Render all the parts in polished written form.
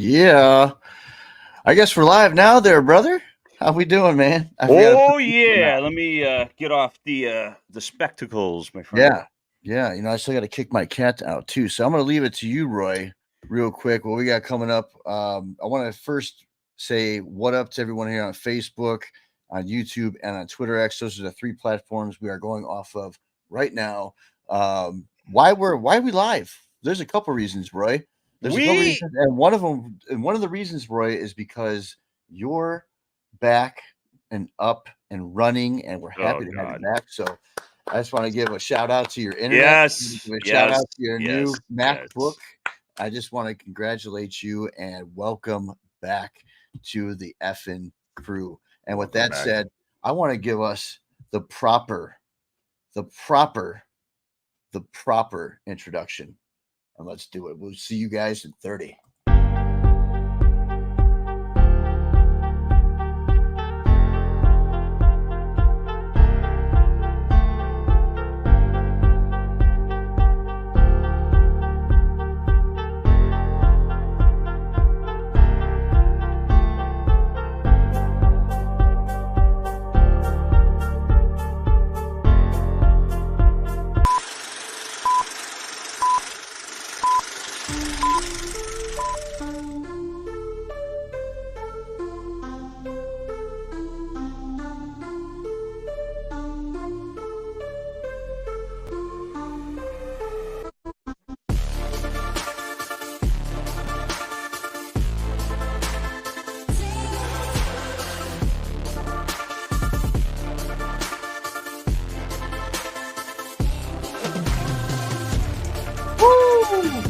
Yeah. I guess we're live now there, brother. How we doing, man? I forgot to put Oh these on yeah, now. let me get off the spectacles, my friend. Yeah. Yeah. I still got to kick my cat out too. So I'm going to leave it to you, Roy, real quick. What we got coming up. I want to first say what up to everyone here on Facebook, on YouTube, and on Twitter X. Those are the three platforms we are going off of right now. Why are we live? There's a couple reasons, Roy. There's a couple We reasons, and one of the reasons, Roy, is because you're back and up and running, and we're oh happy to have you god. back. So I just want to give a shout out to your internet. Give Yes, a shout yes, out to your yes, new MacBook. yes. I just want to congratulate you and welcome back to the effing crew. And with Welcome that back. said, I want to give us the proper, the proper, the proper introduction. And let's do it. We'll see you guys in 30. Woo!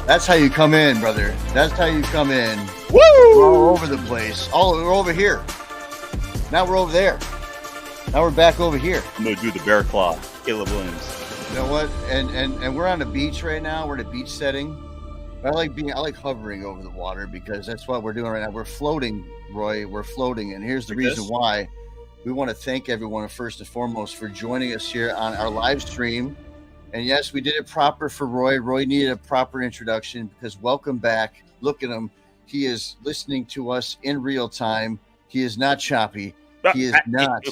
That's how you come in, brother. That's how you come in. We're all Woo! over the place. We're over here. Now we're over there. Now we're back over here. I'm gonna do the bear claw. Caleb Williams. You know what? And we're on the beach right now. We're in a beach setting. I like hovering over the water because that's what we're doing right now. We're floating, Roy. We're floating, and here's the Like reason this? why. We want to thank everyone first and foremost for joining us here on our live stream. And yes, we did it proper for Roy. Roy needed a proper introduction because welcome back. Look at him. He is listening to us in real time. He is not choppy. He is not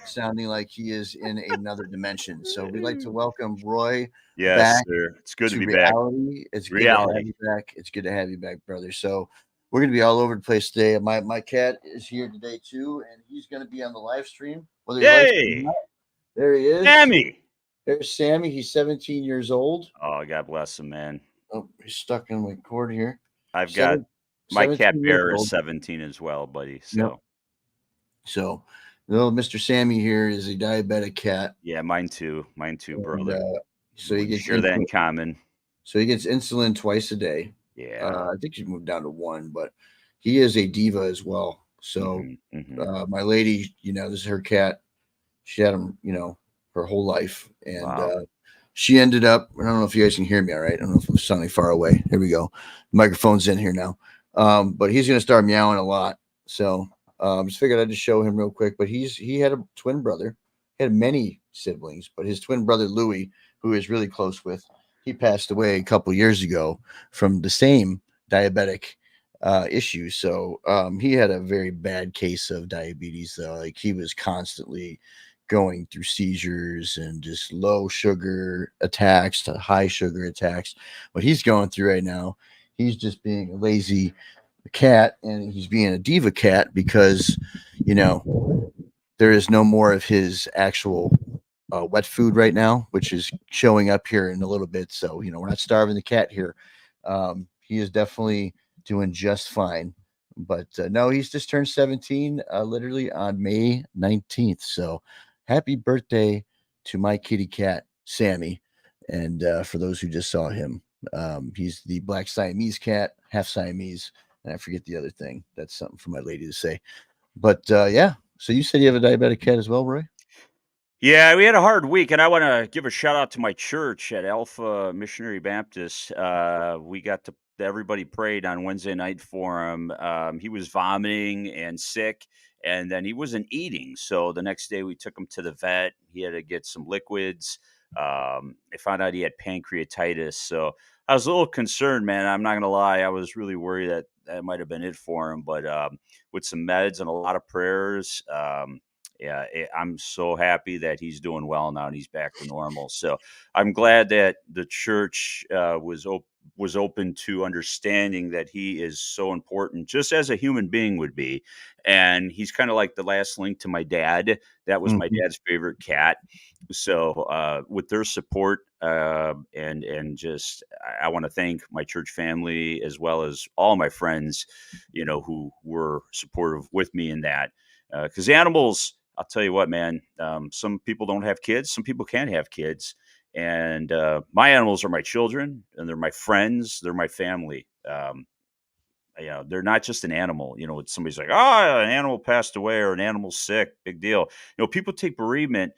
sounding like he is in another dimension. So we'd like to welcome Roy Yes, back sir. It's good to to be back. reality. It's good to have Reality. you back. It's good to have you back, brother. So we're gonna be all over the place today. My cat is here today too, and he's gonna be on the live stream, whether he likes it or Yay! not. There he is. Sammy. There's Sammy. He's 17 years old. Oh, God bless him, man. Oh, he's stuck in my cord here. I've got Seven, my cat 17 years bear is old. 17 as well, buddy. Yep. So So little Mr. Sammy here is a diabetic cat. yeah, mine too. Mine too, And brother. so he We gets share that in common. insulin twice a day. Yeah. I think she's moved down to one, but he is a diva as well. So Mm-hmm. my lady, this is her cat. She had him, her whole life, and Wow. she ended up. I don't know if you guys can hear me. All right, I don't know if I'm sounding far away. Here we go. The microphone's in here now, but he's gonna start meowing a lot. So just figured I'd just show him real quick. But he had a twin brother. He had many siblings, but his twin brother Louis, who is really close with, he passed away a couple years ago from the same diabetic issue. So he had a very bad case of diabetes. Like he was constantly going through seizures and just low sugar attacks to high sugar attacks. What he's going through right now, he's just being a lazy cat and he's being a diva cat because there is no more of his actual wet food right now, which is showing up here in a little bit. So, we're not starving the cat here. He is definitely doing just fine. But no, he's just turned 17 literally on May 19th. So happy birthday to my kitty cat, Sammy. And for those who just saw him, he's the black Siamese cat, half Siamese. And I forget the other thing. That's something for my lady to say. But yeah, so you said you have a diabetic cat as well, Roy? Yeah, we had a hard week, and I want to give a shout out to my church at Alpha Missionary Baptist. We got to everybody prayed on Wednesday night for him. He was vomiting and sick, and then he wasn't eating. So the next day we took him to the vet. He had to get some liquids. I found out he had pancreatitis, so I was a little concerned, man. I'm not gonna lie. I was really worried that that might have been it for him, but with some meds and a lot of prayers, yeah, I'm so happy that he's doing well now and he's back to normal. So I'm glad that the church was open to understanding that he is so important, just as a human being would be. And he's kind of like the last link to my dad. That was my Mhm. dad's favorite cat. So with their support and just I want to thank my church family as well as all my friends, who were supportive with me in that. Because animals, I'll tell you what, man. Some people don't have kids. Some people can't have kids, and my animals are my children, and they're my friends. They're my family. They're not just an animal. It's somebody's like, oh, an animal passed away or an animal's sick, big deal. People take bereavement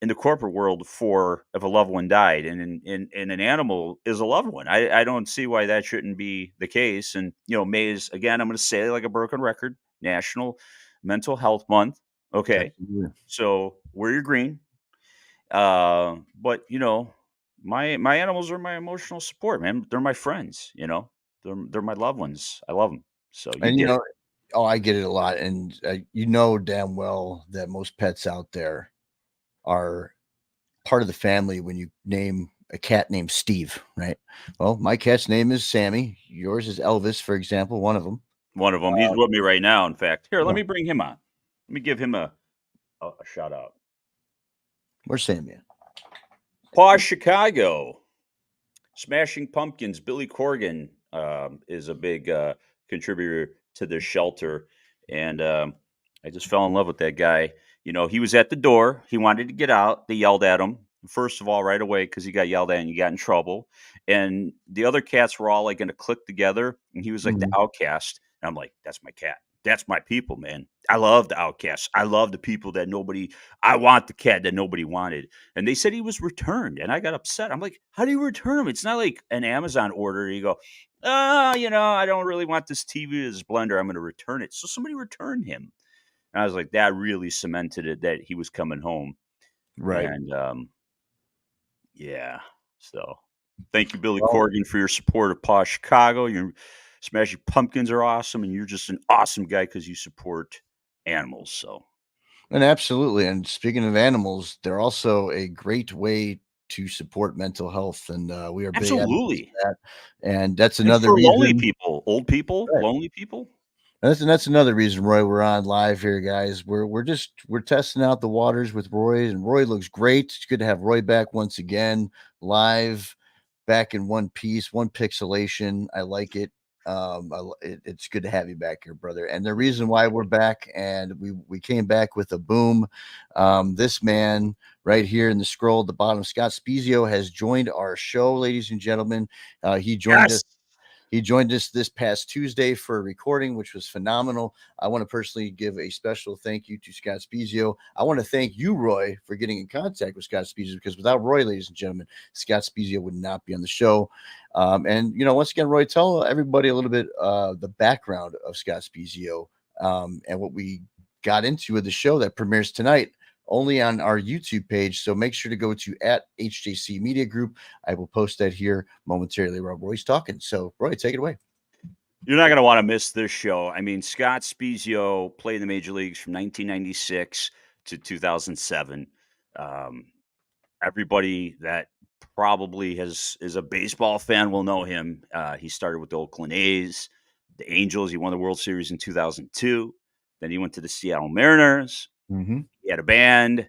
in the corporate world for if a loved one died, and in an animal is a loved one. I don't see why that shouldn't be the case. And May is, again, I'm going to say it like a broken record, National Mental Health Month. Okay, Absolutely. so wear your green. But my animals are my emotional support, man. They're my friends. They're my loved ones. I love them. So you And get it. oh, I get it a lot, and damn well that most pets out there are part of the family when you name a cat named Steve, right? Well, my cat's name is Sammy. Yours is Elvis, for example, one of them. One of them. He's with me right now. In fact, here, let Yeah. me bring him on. Let me give him a shout out. Where's Sammy at? Paw Chicago. Smashing Pumpkins, Billy Corgan is a big contributor to this shelter, and I just fell in love with that guy. He was at the door. He wanted to get out. They yelled at him first of all right away because he got yelled at and he got in trouble. And the other cats were all like going to click together, and he was like the Mhm. outcast. And I'm like, that's my cat. That's my people, man. I love the outcasts. I love the people that nobody. I want the cat that nobody wanted, and they said he was returned, and I got upset. I'm like, "How do you return him? It's not like an Amazon order. You go, I don't really want this TV, this blender. I'm going to return it." So somebody returned him, and I was like, that really cemented it that he was coming home. Right. And yeah, so thank you, Billy Well, Corgan, for your support of Paw Chicago. Your Smashing Pumpkins are awesome, and you're just an awesome guy because you support animals. So and absolutely. And speaking of animals, they're also a great way to support mental health, and we are big advocates absolutely. of that. And that's And another for lonely reason. people, old people, Right. lonely people. That's another reason, Roy. We're on live here, guys. We're testing out the waters with Roy, and Roy looks great. It's good to have Roy back once again, live, back in one piece, one pixelation. I like it. It's good to have you back here, brother. And the reason why we're back, and we came back with a boom. This man right here in the scroll at the bottom, Scott Spezio, has joined our show, ladies and gentlemen. He joined us Yes. he joined us this past Tuesday for a recording, which was phenomenal. I want to personally give a special thank you to Scott Spezio. I want to thank you, Roy, for getting in contact with Scott Spezio, because without Roy, ladies and gentlemen, Scott Spezio would not be on the show. And once again, Roy, tell everybody a little bit the background of Scott Spezio and what we got into with the show that premieres tonight only on our YouTube page. So make sure to go to at HJC Media Group. I will post that here momentarily while Roy's talking. So, Roy, take it away. You're not going to want to miss this show. I mean, Scott Spezio played in the major leagues from 1996 to 2007. Um, Everybody that probably is a baseball fan will know him. He started with the Oakland A's, the Angels. He won the World Series in 2002. Then he went to the Seattle Mariners. Mm-hmm. He had a band,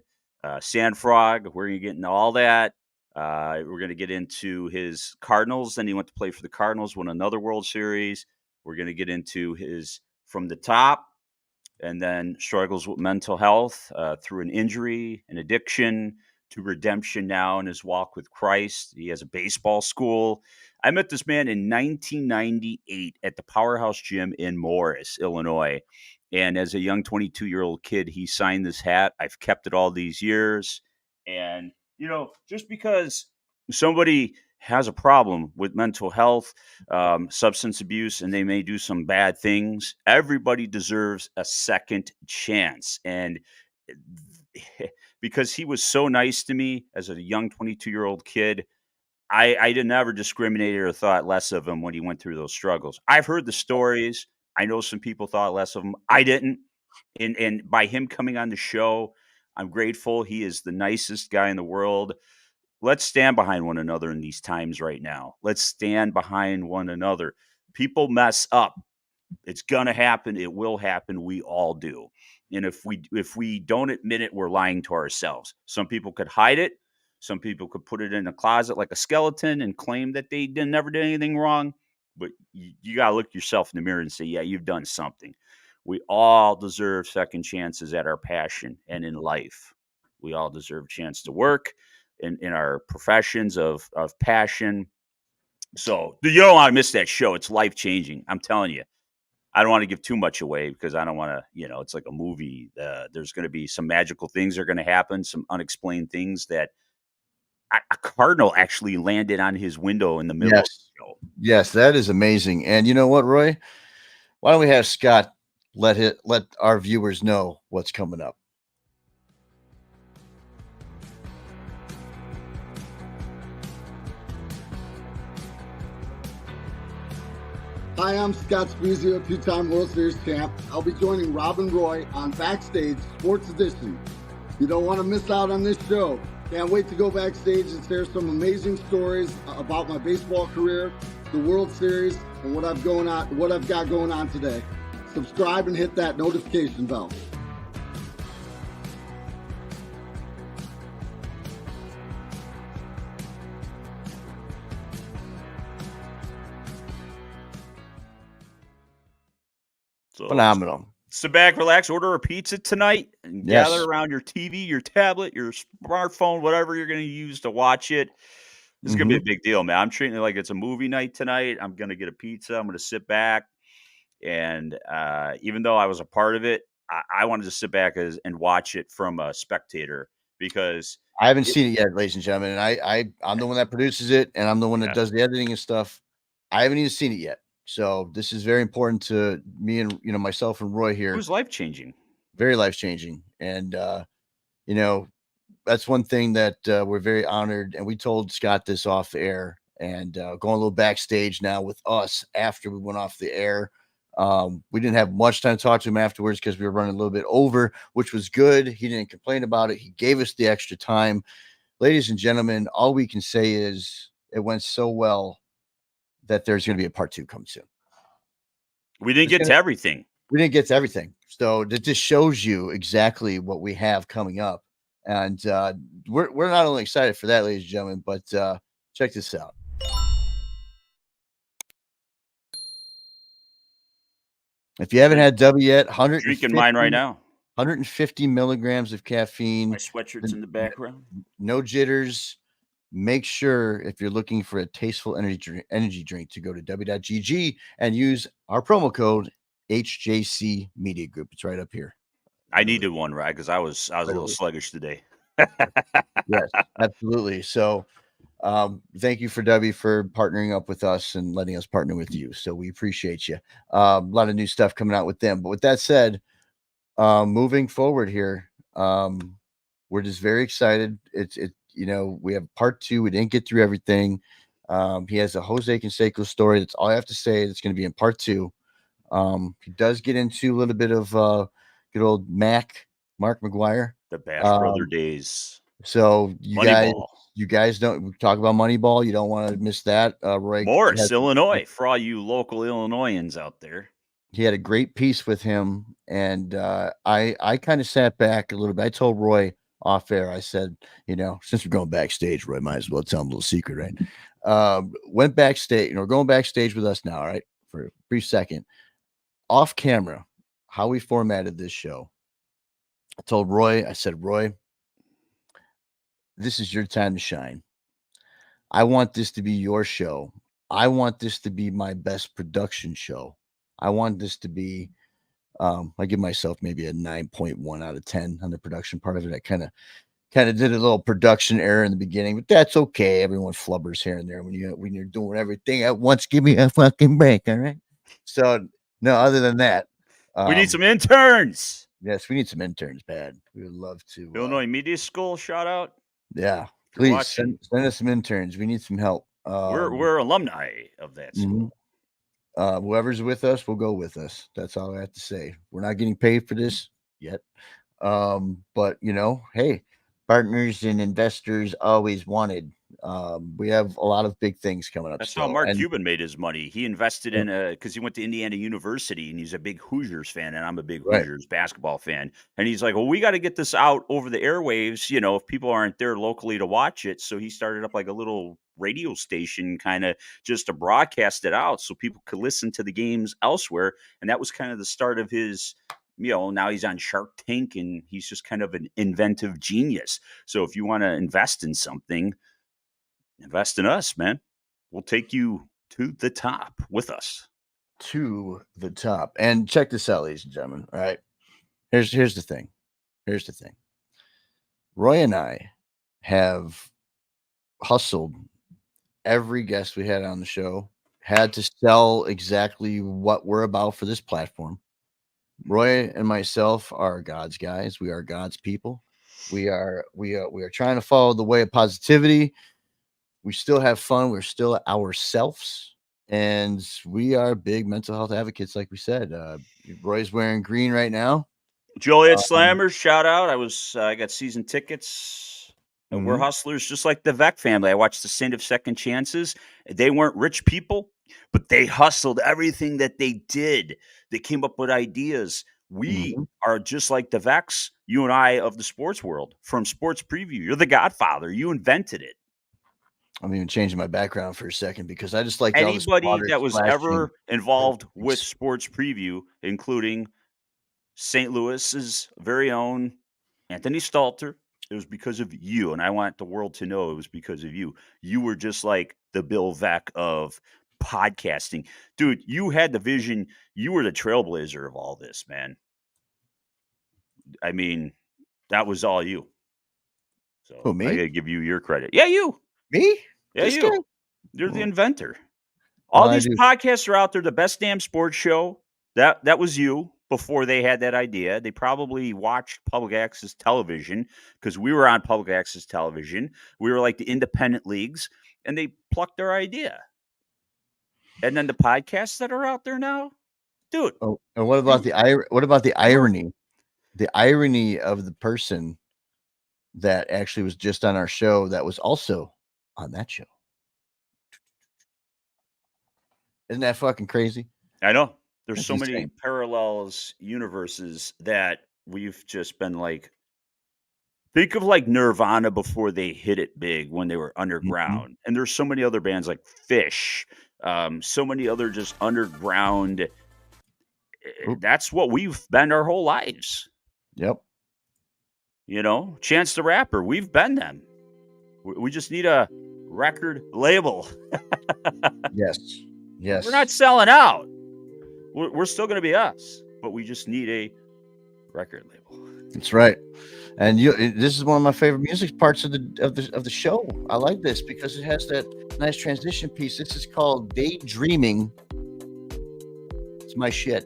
Sand Frog. We're going to get into all that. We're going to get into his Cardinals. Then he went to play for the Cardinals, won another World Series. We're going to get into his From the Top, and then struggles with mental health through an injury, an addiction, to redemption now in his walk with Christ. He has a baseball school. I met this man in 1998 at the Powerhouse Gym in Morris, Illinois. And as a young 22-year-old kid, he signed this hat. I've kept it all these years. And, just because somebody has a problem with mental health, substance abuse, and they may do some bad things, everybody deserves a second chance. And because he was so nice to me as a young 22-year-old kid. I did never discriminated or thought less of him when he went through those struggles. I've heard the stories. I know some people thought less of him. I didn't. And by him coming on the show, I'm grateful. He is the nicest guy in the world. Let's stand behind one another in these times right now. Let's stand behind one another. People mess up. It's gonna happen. It will happen. We all do. And if we don't admit it, we're lying to ourselves. Some people could hide it. Some people could put it in a closet like a skeleton and claim that they never did anything wrong. But you gotta look yourself in the mirror and say, yeah, you've done something. We all deserve second chances at our passion and in life. We all deserve a chance to work in our professions of passion. So you don't want to miss that show. It's life changing. I'm telling you. I don't want to give too much away because I don't want to, it's like a movie. There's going to be some magical things are going to happen, some unexplained things that a cardinal actually landed on his window in the middle of Yes. the show. Yes, that is amazing. And you know what, Roy? Why don't we have Scott let our viewers know what's coming up? Hi, I'm Scott Spezio, two-time World Series champ. I'll be joining Rob and Roy on Backstage Sports Edition. You don't want to miss out on this show. Can't wait to go backstage and share some amazing stories about my baseball career, the World Series, and what I've got going on today. Subscribe and hit that notification bell. So Phenomenal. sit back, relax, order a pizza tonight, and Yes. gather around your TV, your tablet, your smartphone, whatever you're going to use to watch it. It's going to be a big deal, man. I'm treating it like it's a movie night tonight. I'm going to get a pizza. I'm going to sit back. And even though I was a part of it, I wanted to sit back and watch it from a spectator because I haven't seen it yet, ladies and gentlemen. And I'm the one that produces it, and I'm the one that Yeah. does the editing and stuff. I haven't even seen it yet. So this is very important to me and myself and Roy it here. was life changing. Very life changing. And that's one thing that we're very honored. And we told Scott this off the air, and going a little backstage now with us after we went off the air. We didn't have much time to talk to him afterwards because we were running a little bit over, which was good. He didn't complain about it. He gave us the extra time. Ladies and gentlemen, all we can say is it went so well that there's going to be a part 2 coming soon. We didn't get to everything. We didn't get to everything. So that just shows you exactly what we have coming up. And we're not only excited for that, ladies and gentlemen, but check this out. If you haven't had W yet, Drinking mine right now. 150 milligrams of caffeine. My sweatshirt's in the background. No jitters. Make sure if you're looking for a tasteful energy drink to go to w.gg and use our promo code HJC Media Group. It's right up here. I needed one, right? Because I was a little sluggish today. Yes, absolutely. So thank you for W for partnering up with us and letting us partner with you. So we appreciate you. A lot of new stuff coming out with them. But with that said, moving forward here, we're just very excited. We have part 2. We didn't get through everything. He has a Jose Canseco story. That's all I have to say. It's going to be in part 2. He does get into a little bit of good old Mark McGuire. The Bash Brother days. So you Moneyball. guys don't talk about Moneyball. You don't want to miss that. Roy Morris, Illinois, for all you local Illinoisans out there. He had a great piece with him, and I kind of sat back a little bit. I told Roy off air, I said, since we're going backstage, Roy, might as well tell him a little secret, right? Went backstage, we're going backstage with us now, all right, for a brief second. Off camera, how we formatted this show. I told Roy, I said, Roy, this is your time to shine. I want this to be your show. I want this to be my best production show. I want this to be, I give myself maybe a 9.1 out of 10 on the production part of it. I kind of did a little production error in the beginning, but that's okay. Everyone flubbers here and there when you're doing everything at once. Give me a fucking break, all right? So no, other than that, we need some interns. Yes, we need some interns bad. We would love to. Illinois Media School, shout out. Yeah, If you're please watching, send us some interns. We need some help. we're alumni of that mhm. school. Whoever's with us will go with us. That's all I have to say. We're not getting paid for this yet. But hey, partners and investors always wanted. We have a lot of big things coming up That's how still. Mark And Cuban made his money. He invested yeah, in because he went to Indiana University and he's a big Hoosiers fan, and I'm a big right. Hoosiers basketball fan. And he's like, "Well, we got to get this out over the airwaves, if people aren't there locally to watch it." So he started up like a little radio station, kind of just to broadcast it out, so people could listen to the games elsewhere. And that was kind of the start of his. Now he's on Shark Tank, and he's just kind of an inventive genius. So if you want to invest in something, invest in us, man. We'll take you to the top with us. To the top. And check this out, ladies and gentlemen. All right. Here's the thing. Here's the thing. Roy and I have hustled every guest we had on the show, had to sell exactly what we're about for this platform. Roy and myself are God's guys. We are God's people. We are trying to follow the way of positivity. We still have fun. We're still ourselves, and we are big mental health advocates, like we said. Roy's wearing green right now. Joliet Um, Slammers, shout out. I got season tickets. We're mhm, hustlers just like the Vec family. I watched the Saint of Second Chances. They weren't rich people, but they hustled everything that they did. They came up with ideas. We mhm. are just like the Vecs, you and I, of the sports world. From Sports Preview, you're the godfather. You invented it. I'm even changing my background for a second because I just liked all this Anybody water that was splashing. ever involved with Sports Preview, including St. Louis's very own Anthony Stalter, it was because of you. And I want the world to know it was because of you. You were just like the Bill Veck of podcasting. Dude, you had the vision. You were the trailblazer of all this, man. I mean, that was all you. Who, So I got me? to give you your credit. Yeah, you. Me? Yeah, This guy? you. You're the Well, inventor. well, All I these do. podcasts are out there. The Best Damn Sports Show. That was you before they had that idea. They probably watched public access television because we were on public access television. We were like the independent leagues, and they plucked our idea. And then the podcasts that are out there now, dude. Oh, and what about You, the you're irony? The irony of the person that actually was just on our show that was also on that show. Isn't that fucking crazy? I know there's That's so many insane. parallels, universes that we've just been like. Think of like Nirvana before they hit it big when they were Mhm. underground. And there's so many other bands like Fish, so many other just underground. Oop. That's what we've been our whole lives. Yep. Chance the Rapper, we've been them. We just need a record label. Yes. We're not Yes. selling out. We're still going to be us, but we just need a record label. That's right. And this is one of my favorite music parts of the show. I like this because it has that nice transition piece. This is called Daydreaming. It's my shit.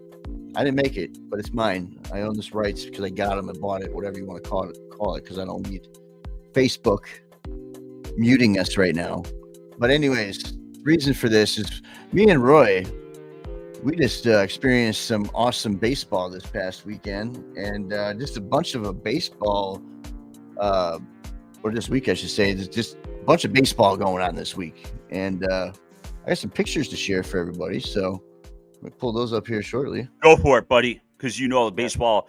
I didn't make it, but it's mine. I own this rights because I got them and bought it, whatever you want to call it, because I don't need Facebook muting us right now. But anyways, the reason for this is me and Roy, we just experienced some awesome baseball this past weekend, and just a bunch of baseball, or this week, I should say. There's just a bunch of baseball going on this week, and I got some pictures to share for everybody. So I'm gonna pull those up here shortly. Go for it, buddy, because baseball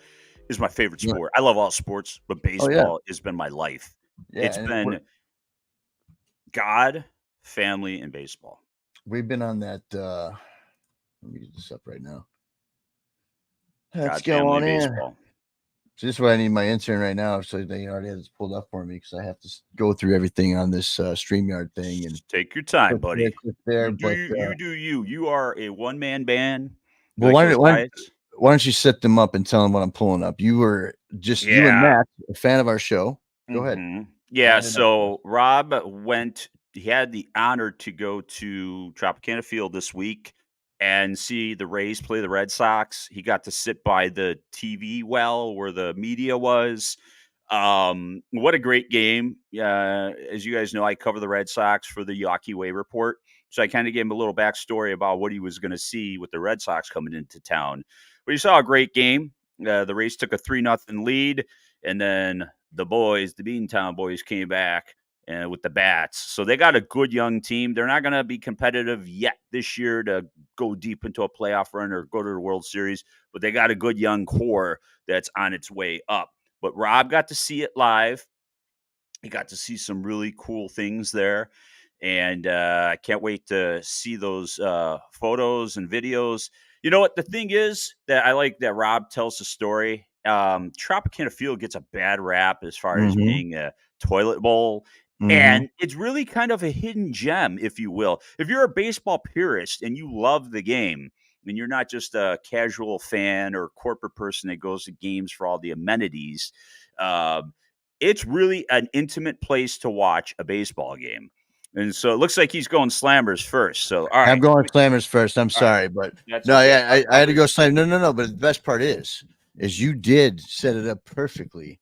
is my favorite Yeah. sport. I love all sports, but Oh yeah, baseball has been my life. yeah. It's And been God, family, and baseball. we've been on that. Let me get this up right now. Let's God, go family, on in. baseball. So this is what I need my intern right now. So they already have this pulled up for me because I have to go through everything on this StreamYard thing and Just take your time, click there, buddy. click there. You do But you. You do you. You are a one-man band. You well, like those guys? why don't you set them up and tell them what I'm pulling up? You and Yeah. Matt, a fan of our show. Go ahead. Yeah. Line it up for us. So Rob he had the honor to go to Tropicana Field this week and see the Rays play the Red Sox. He got to sit by the TV well where the media was. What a great game. As you guys know, I cover the Red Sox for the Yawkey Way Report. So I kind of gave him a little backstory about what he was going to see with the Red Sox coming into town. But he saw a great game. The Rays took a 3-0 lead, and then the boys, the Beantown boys, came back with the bats. So they got a good young team. They're not going to be competitive yet this year to go deep into a playoff run or go to the World Series, but they got a good young core that's on its way up. But Rob got to see it live. He got to see some really cool things there. And I can't wait to see those photos and videos. You know what? The thing is that I like that Rob tells the story. Tropicana Field gets a bad rap as far as being a toilet bowl. And it's really kind of a hidden gem, if you will. If you're a baseball purist and you love the game, and you're not just a casual fan or corporate person that goes to games for all the amenities, it's really an intimate place to watch a baseball game. And so it looks like he's going Slammers first. So, all right. I'm going Slammers first. I'm All right. sorry, but That's no, okay. yeah, I had to go Slam. No. But the best part is you did set it up perfectly.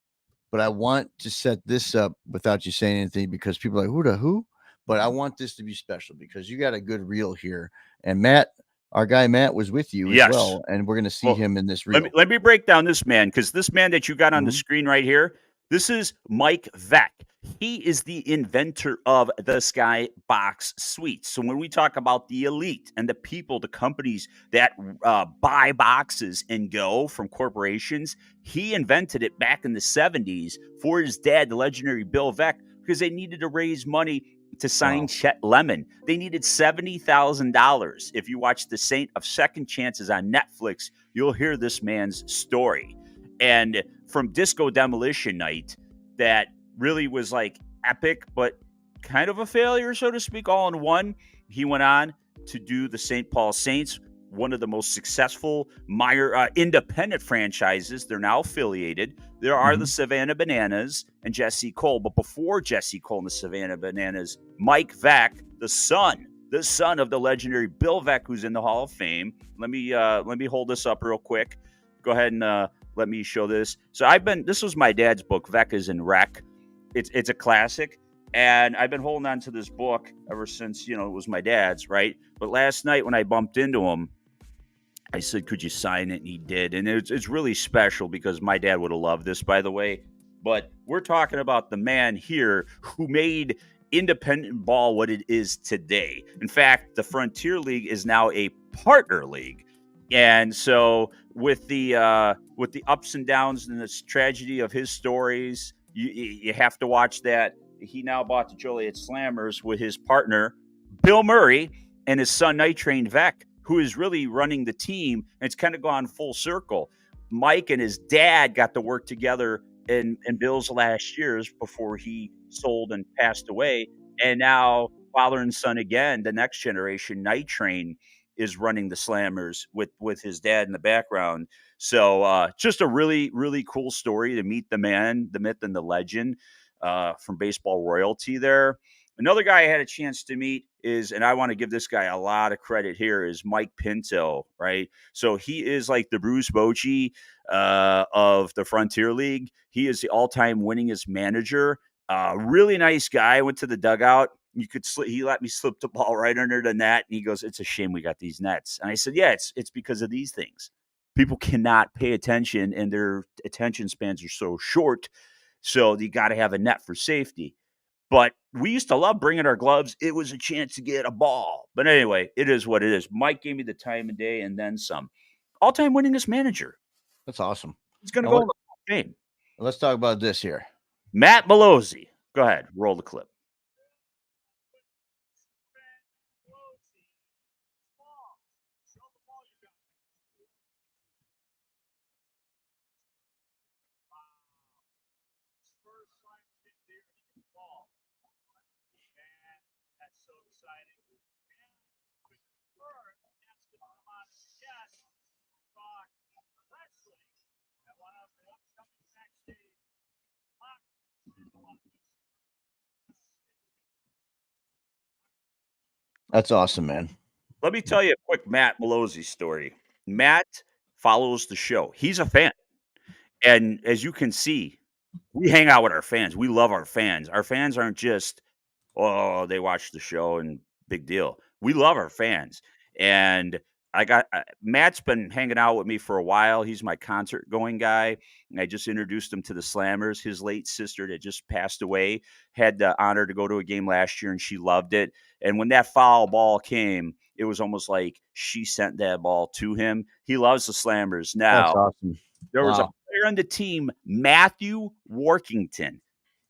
But I want to set this up without you saying anything because people are like, who? But I want this to be special because you got a good reel here. And Matt, our guy Matt, was with you as well. And we're going to see him in this reel. Let me break down this man, because this man that you got on the screen right here, this is Mike Veck. He is the inventor of the Skybox Suites. So when we talk about the elite and the people, the companies that buy boxes and go from corporations, he invented it back in the 70s for his dad, the legendary Bill Veck, because they needed to raise money to sign Chet Lemon. They needed $70,000. If you watch The Saint of Second Chances on Netflix, you'll hear this man's story. And from Disco Demolition Night, that really was like epic, but kind of a failure, so to speak, all in one. He went on to do the St. Paul Saints, one of the most successful independent franchises. They're now affiliated. There are the Savannah Bananas and Jesse Cole. But before Jesse Cole and the Savannah Bananas, Mike Veck, the son of the legendary Bill Veck, who's in the Hall of Fame. Let me hold this up real quick. Go ahead and let me show this. So this was my dad's book, Veck is in Wreck. It's a classic. And I've been holding on to this book ever since, it was my dad's, right? But last night when I bumped into him, I said, could you sign it? And he did. And it's really special because my dad would have loved this, by the way. But we're talking about the man here who made independent ball what it is today. In fact, the Frontier League is now a partner league. And so with the ups and downs and this tragedy of his stories, you have to watch that. He now bought the Joliet Slammers with his partner, Bill Murray, and his son, Night Train Veck, who is really running the team. And it's kind of gone full circle. Mike and his dad got to work together in Bill's last years before he sold and passed away. And now father and son again, the next generation, Night Train, is running the Slammers with his dad in the background. So just a really, really cool story to meet the man, the myth, and the legend from baseball royalty there. Another guy I had a chance to meet is, and I want to give this guy a lot of credit here, is Mike Pinto, right? So he is like the Bruce Bochy of the Frontier League. He is the all-time winningest manager. Really nice guy. I went to the dugout. He let me slip the ball right under the net. And he goes, it's a shame we got these nets. And I said, yeah, it's because of these things. People cannot pay attention and their attention spans are so short. So you got to have a net for safety. But we used to love bringing our gloves. It was a chance to get a ball. But anyway, it is what it is. Mike gave me the time of day and then some. All-time winningest manager. That's awesome. He's going to go in the Hall of Fame. Let's talk about this here. Matt Malozzi. Go ahead. Roll the clip. That's awesome, man. Let me tell you a quick Matt Malozzi story. Matt follows the show. He's a fan. And as you can see, we hang out with our fans. We love our fans. Our fans aren't just, oh, they watch the show and big deal. We love our fans. And Matt's been hanging out with me for a while. He's my concert going guy. And I just introduced him to the Slammers. His late sister that just passed away had the honor to go to a game last year and she loved it. And when that foul ball came, it was almost like she sent that ball to him. He loves the Slammers. That's Now, awesome. there was a Wow. player on the team, Matthew Workington.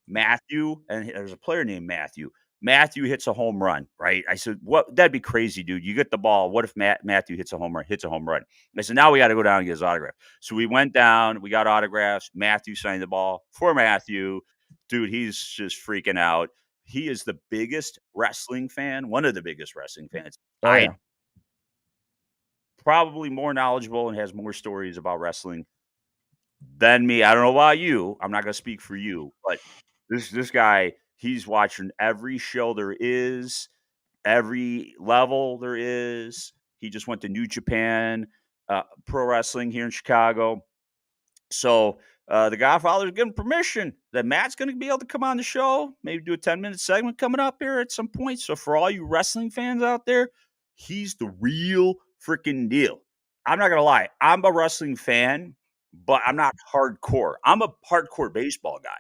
Matthew, and there's a player named Matthew. Matthew hits a home run, right? I said, "What? That'd be crazy, dude. You get the ball. What if Matthew hits a home run? Hits a home run?" I said, "Now we got to go down and get his autograph." So we went down. We got autographs. Matthew signed the ball for Matthew. Dude, he's just freaking out. He is the biggest wrestling fan. One of the biggest wrestling fans. Oh, yeah. Probably more knowledgeable and has more stories about wrestling than me. I don't know about you. I'm not going to speak for you, but this guy, he's watching every show there is, every level there is. He just went to New Japan Pro Wrestling here in Chicago. So the Godfather's giving permission that Matt's going to be able to come on the show, maybe do a 10-minute segment coming up here at some point. So for all you wrestling fans out there, he's the real freaking deal. I'm not going to lie. I'm a wrestling fan, but I'm not hardcore. I'm a hardcore baseball guy.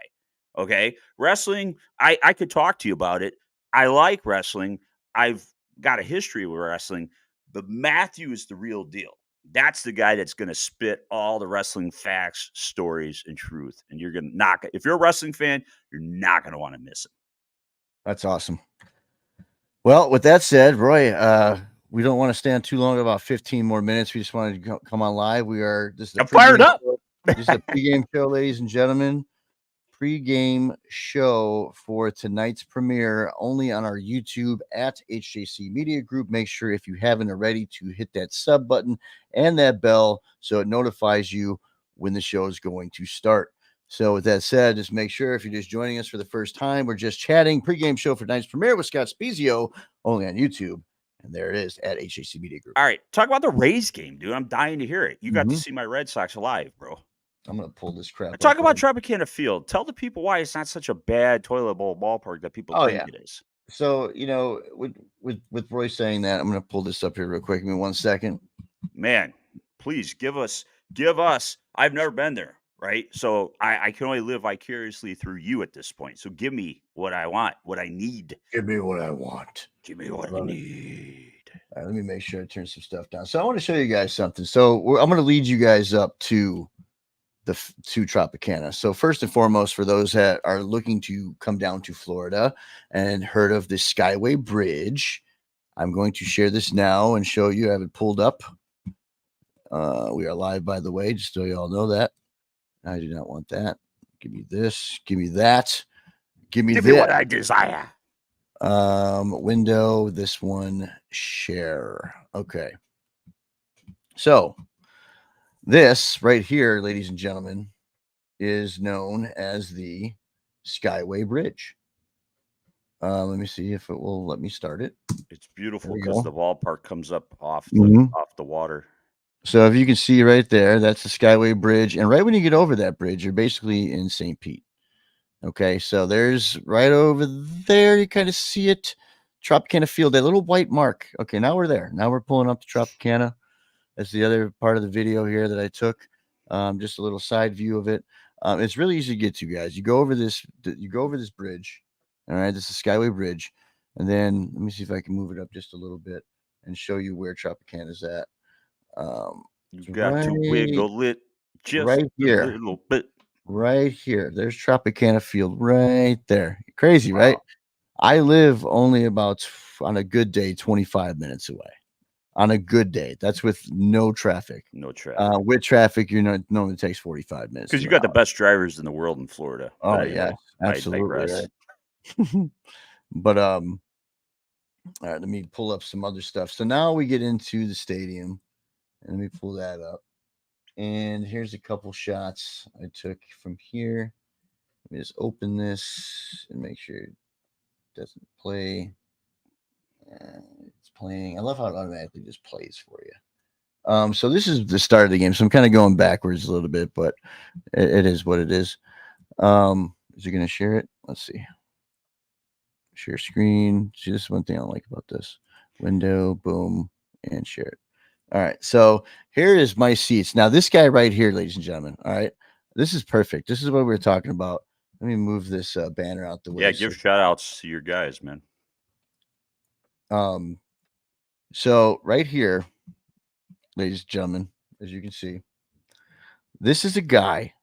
Okay. Wrestling, I could talk to you about it. I like wrestling. I've got a history with wrestling, but Matthew is the real deal. That's the guy that's going to spit all the wrestling facts, stories, and truth. And you're going to knock it. If you're a wrestling fan, you're not going to want to miss it. That's awesome. Well, with that said, Roy, we don't want to stand too long, about 15 more minutes. We just wanted to come on live. I'm fired up. This is a pregame show, ladies and gentlemen. Pregame show for tonight's premiere only on our YouTube at HJC Media Group. Make sure, if you haven't already, to hit that sub button and that bell so it notifies you when the show is going to start. So with that said, just make sure, if you're just joining us for the first time, we're just chatting. Pregame show for tonight's premiere with Scott Spezio, only on YouTube. And there it is at HJC Media Group. All right. Talk about the Rays game, dude. I'm dying to hear it. You got to see my Red Sox live, bro. I'm going to pull this crap. Talk about Tropicana Field. Tell the people why it's not such a bad toilet bowl ballpark that people think it is. So, you know, with Roy saying that, I'm going to pull this up here real quick. Give me 1 second. Man, please give us. I've never been there, right? So I can only live vicariously through you at this point. So give me what I want, what I need. Give me what I want. Give me what I need. All right, let me make sure I turn some stuff down. So I want to show you guys something. So I'm going to lead you guys up to Tropicana. So first and foremost, for those that are looking to come down to Florida and heard of the Skyway Bridge, I'm going to share this now and show you. I have it pulled up. We are live, by the way, just so you all know that. I do not want that. Give me this. Give me that. Give me what I desire. Window, this one, share. Okay. So this right here, ladies and gentlemen, is known as the Skyway Bridge. Let me see if it will let me start it. It's beautiful because the ballpark comes up off the water. So if you can see right there, that's the Skyway Bridge. And right when you get over that bridge, you're basically in St. Pete. Okay, so there's right over there, you kind of see it, Tropicana Field, that little white mark. Okay, now we're there. Now we're pulling up to Tropicana. That's the other part of the video here that I took. Just a little side view of it. It's really easy to get to, guys. You go over this bridge. All right, this is Skyway Bridge. And then let me see if I can move it up just a little bit and show you where Tropicana is at. You got to wiggle it just right here. a little bit. Right here. There's Tropicana Field right there. Crazy, right? I live only about, on a good day, 25 minutes away. On a good day. That's with no traffic. No traffic. With traffic, normally takes 45 minutes. Because you got the best drivers in the world in Florida. Oh, yeah. Absolutely. Right. But all right, let me pull up some other stuff. So now we get into the stadium. And let me pull that up. And here's a couple shots I took from here. Let me just open this and make sure it doesn't play. It's playing. I love how it automatically just plays for you. So this is the start of the game. So I'm kind of going backwards a little bit, but it is what it is. Is it going to share it? Let's see. Share screen. See, this is one thing I like about this. Window, boom, and share it. All right. So here is my seats. Now, this guy right here, ladies and gentlemen. All right. This is perfect. This is what we were talking about. Let me move this banner out the way. Yeah, give shout outs to your guys, man. So right here, ladies and gentlemen, as you can see, this is a guy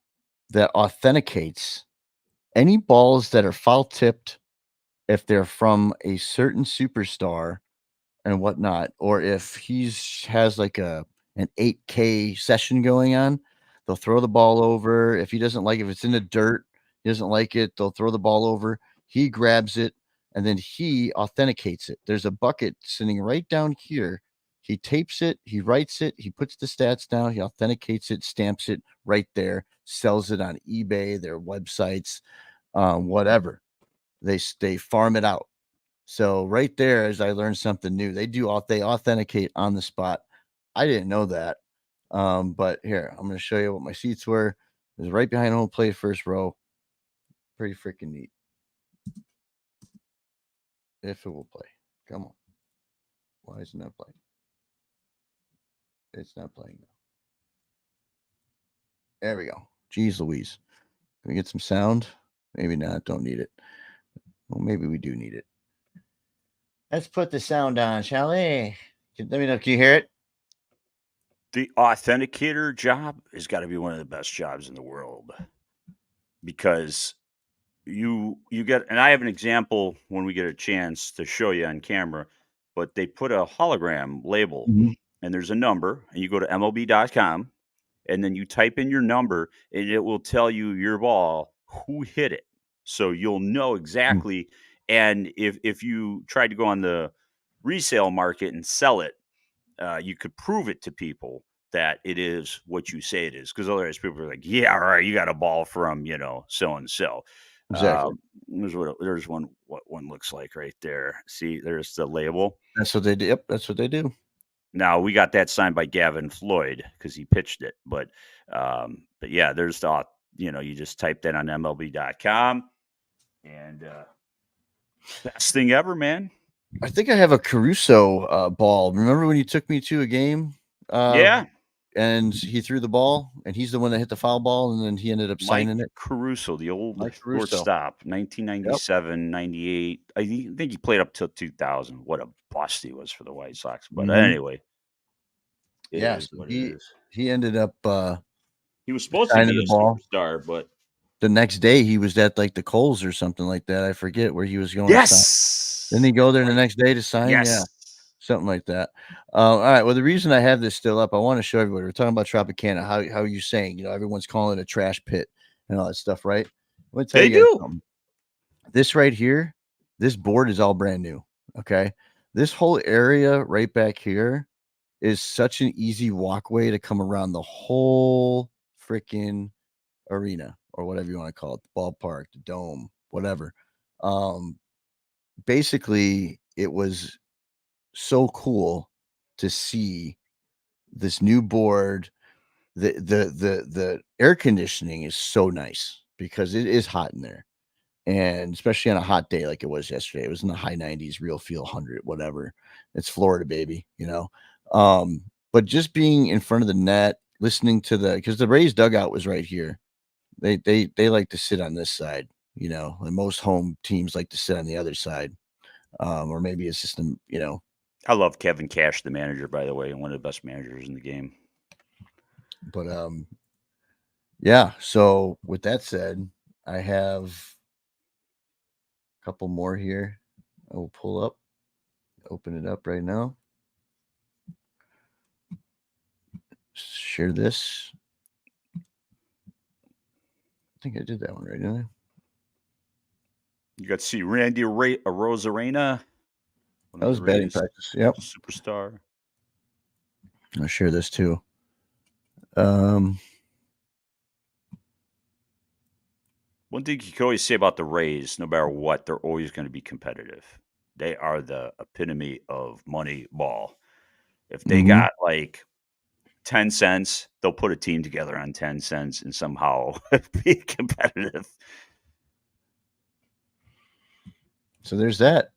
that authenticates any balls that are foul tipped if they're from a certain superstar and whatnot, or if he's has like an 8K session going on, they'll throw the ball over. If he doesn't like, if it's in the dirt, he doesn't like it, they'll throw the ball over. He grabs it and then he authenticates it. There's a bucket sitting right down here. He tapes it, he writes it, he puts the stats down, he authenticates it, stamps it right there, sells it on eBay, their websites, whatever. They farm it out. So right there, as I learned something new, they authenticate on the spot. I didn't know that. But here, I'm going to show you what my seats were. It was right behind home plate, first row. Pretty freaking neat. If it will play. Come on. Why isn't that playing? It's not playing now. There we go. Jeez Louise. Can we get some sound? Maybe not. Don't need it. Well, maybe we do need it. Let's put the sound on, shall we? Let me know. Can you hear it? The authenticator job has got to be one of the best jobs in the world because you get, and I have an example when we get a chance to show you on camera, but they put a hologram label and there's a number, and you go to MLB.com and then you type in your number and it will tell you your ball, who hit it. So you'll know exactly. And if you tried to go on the resale market and sell it, you could prove it to people that it is what you say it is. Because otherwise people are like, yeah, all right, you got a ball from, so and so. Exactly. There's what one looks like right there. See, there's the label. That's what they do. Yep, that's what they do. Now we got that signed by Gavin Floyd because he pitched it. But yeah, there's the, you just type that on MLB.com and best thing ever, man. I think I have a Caruso ball. Remember when you took me to a game? Yeah. And he threw the ball, and he's the one that hit the foul ball, and then he ended up signing it. Caruso, the old Mike Caruso. shortstop, 1997, 98. I think he played up till 2000. What a bust he was for the White Sox. But anyway, so he ended up. He was supposed to be a superstar, but the next day he was at like the Coles or something like that. I forget where he was going. Yes. Didn't he go there the next day to sign? Yes. Yeah. Something like that. All right. Well, the reason I have this still up, I want to show everybody. We're talking about Tropicana. How are you saying? Everyone's calling it a trash pit and all that stuff, right? I'm gonna tell you guys something. This right here, this board is all brand new. Okay. This whole area right back here is such an easy walkway to come around the whole freaking arena or whatever you want to call it, the ballpark, the dome, whatever. Basically, it was so cool to see this new board. The air conditioning is so nice because it is hot in there, and especially on a hot day like it was yesterday. It was in the high 90s, real feel 100, whatever. It's Florida, baby, but just being in front of the net, listening to because the Rays dugout was right here. They like to sit on this side, and most home teams like to sit on the other side. Or maybe it's just I love Kevin Cash, the manager, by the way, and one of the best managers in the game. But yeah. So with that said, I have a couple more here. I will pull up, open it up right now. Share this. I think I did that one right, didn't I? You got to see Randy Rosarena. That was batting practice. Yep. Superstar. I'll share this too. One thing you can always say about the Rays, no matter what, they're always going to be competitive. They are the epitome of money ball. If they got like 10 cents, they'll put a team together on 10 cents and somehow be competitive. So there's that.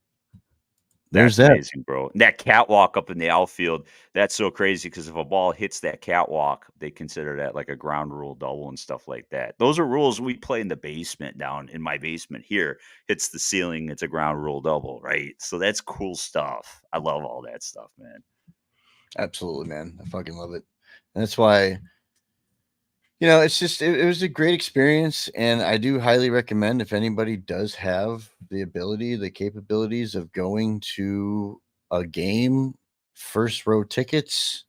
That's amazing, bro. And that catwalk up in the outfield, that's so crazy because if a ball hits that catwalk, they consider that like a ground rule double and stuff like that. Those are rules we play in the basement down in my basement here. Hits the ceiling, it's a ground rule double, right? So that's cool stuff. I love all that stuff, man. Absolutely, man. I fucking love it. And that's why, it's just, it was a great experience. And I do highly recommend if anybody does have the ability, the capabilities of going to a game, first row tickets,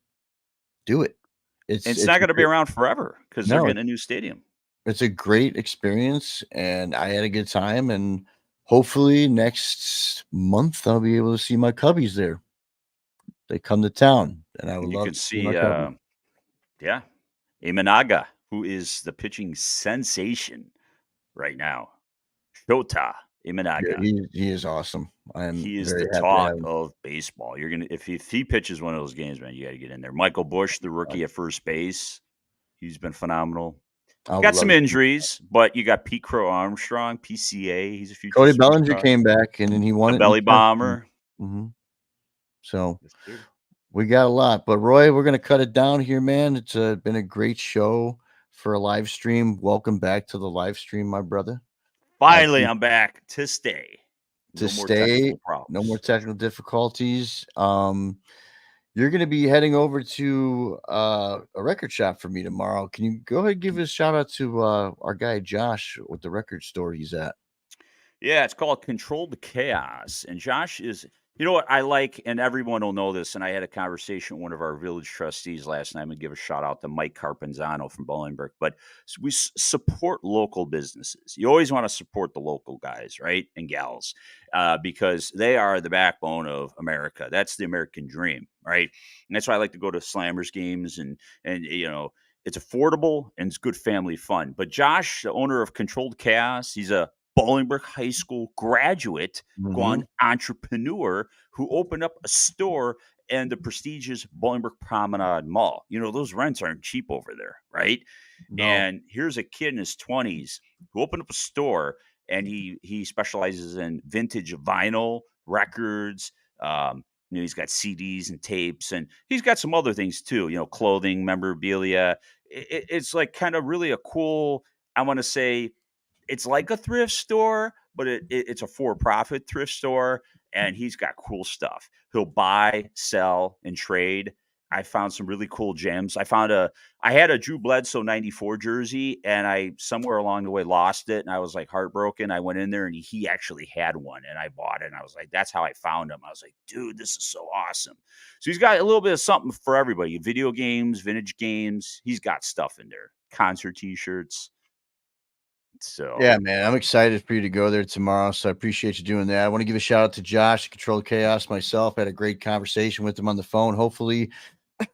do it. It's not going to be around forever because they're getting a new stadium. It's a great experience and I had a good time. And hopefully next month I'll be able to see my Cubbies there. They come to town and I would love to see my Cubbies. Yeah, Imanaga, who is the pitching sensation right now. Shota Imanaga. Yeah, he is awesome. He is the talk of baseball. You're gonna if he pitches one of those games, man, you got to get in there. Michael Busch, the rookie at first base, he's been phenomenal. Got some injuries, but you got Pete Crow Armstrong, PCA. He's a future. Cody Bellinger came back and then he won a belly bomber. Mm-hmm. So we got a lot, but Roy, we're gonna cut it down here, man. It's been a great show for a live stream. Welcome back to the live stream, my brother. Finally, I'm back to stay. No more technical difficulties. You're going to be heading over to a record shop for me tomorrow. Can you go ahead and give a shout out to our guy Josh with the record store he's at? Yeah, it's called Controlled Chaos. And Josh is, you know what I like, and everyone will know this. And I had a conversation with one of our village trustees last night. I'm going to give a shout out to Mike Carpenzano from Bolingbrook. But we support local businesses. You always want to support the local guys, right? And gals, because they are the backbone of America. That's the American dream, right? And that's why I like to go to Slammers games and it's affordable and it's good family fun. But Josh, the owner of Controlled Chaos, he's a Bolingbrook High School graduate, gone entrepreneur who opened up a store in the prestigious Bolingbrook Promenade Mall. Those rents aren't cheap over there, right? No. And here's a kid in his 20s who opened up a store, and he specializes in vintage vinyl records. He's got CDs and tapes, and he's got some other things too. Clothing, memorabilia. It's like kind of really a cool. I want to say. It's like a thrift store, but it's a for-profit thrift store, and he's got cool stuff. He'll buy, sell, and trade. I found some really cool gems. I had a Drew Bledsoe 94 jersey, and I somewhere along the way lost it, and I was like heartbroken. I went in there, and he actually had one, and I bought it, and I was like, that's how I found him. I was like, dude, this is so awesome. So he's got a little bit of something for everybody. Video games, vintage games. He's got stuff in there. Concert T-shirts. So yeah, man, I'm excited for you to go there tomorrow. So I appreciate you doing that. I want to give a shout out to Josh, Controlled Chaos, myself. I had a great conversation with him on the phone. Hopefully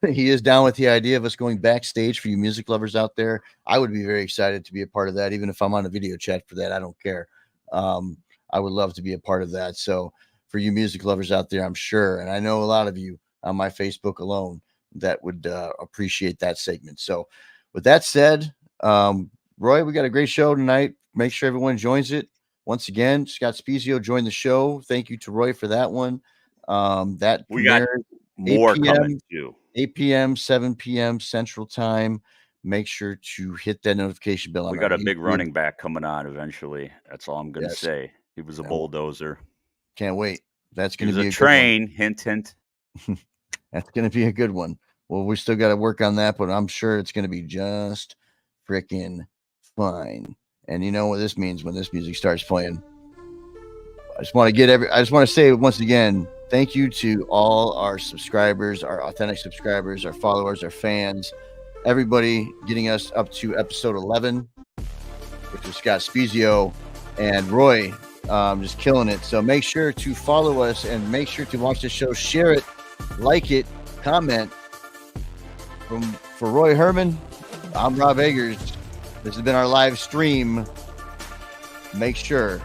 he is down with the idea of us going backstage for you music lovers out there. I would be very excited to be a part of that. Even if I'm on a video chat for that, I don't care. I would love to be a part of that. So for you music lovers out there, I'm sure, and I know a lot of you on my Facebook alone that would appreciate that segment. So with that said, Roy, we got a great show tonight. Make sure everyone joins it. Once again, Scott Spezio joined the show. Thank you to Roy for that one. That we got more coming too. 8 p.m., 7 p.m. Central Time. Make sure to hit that notification bell. We got a big running back coming on eventually. That's all I'm going to say. He was a bulldozer. Can't wait. That's going to be a train. Hint, hint. That's going to be a good one. Well, we still got to work on that, but I'm sure it's going to be just freaking fine. And you know what this means when this music starts playing. I just want to say once again, thank you to all our subscribers, our authentic subscribers, our followers, our fans, everybody getting us up to episode 11, which is Scott Spezio and Roy, just killing it. So make sure to follow us and make sure to watch the show, share it, like it, comment. For Roy Herman, I'm Rob Eggers. This has been our live stream. Make sure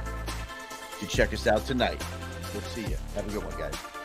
to check us out tonight. We'll see you. Have a good one, guys.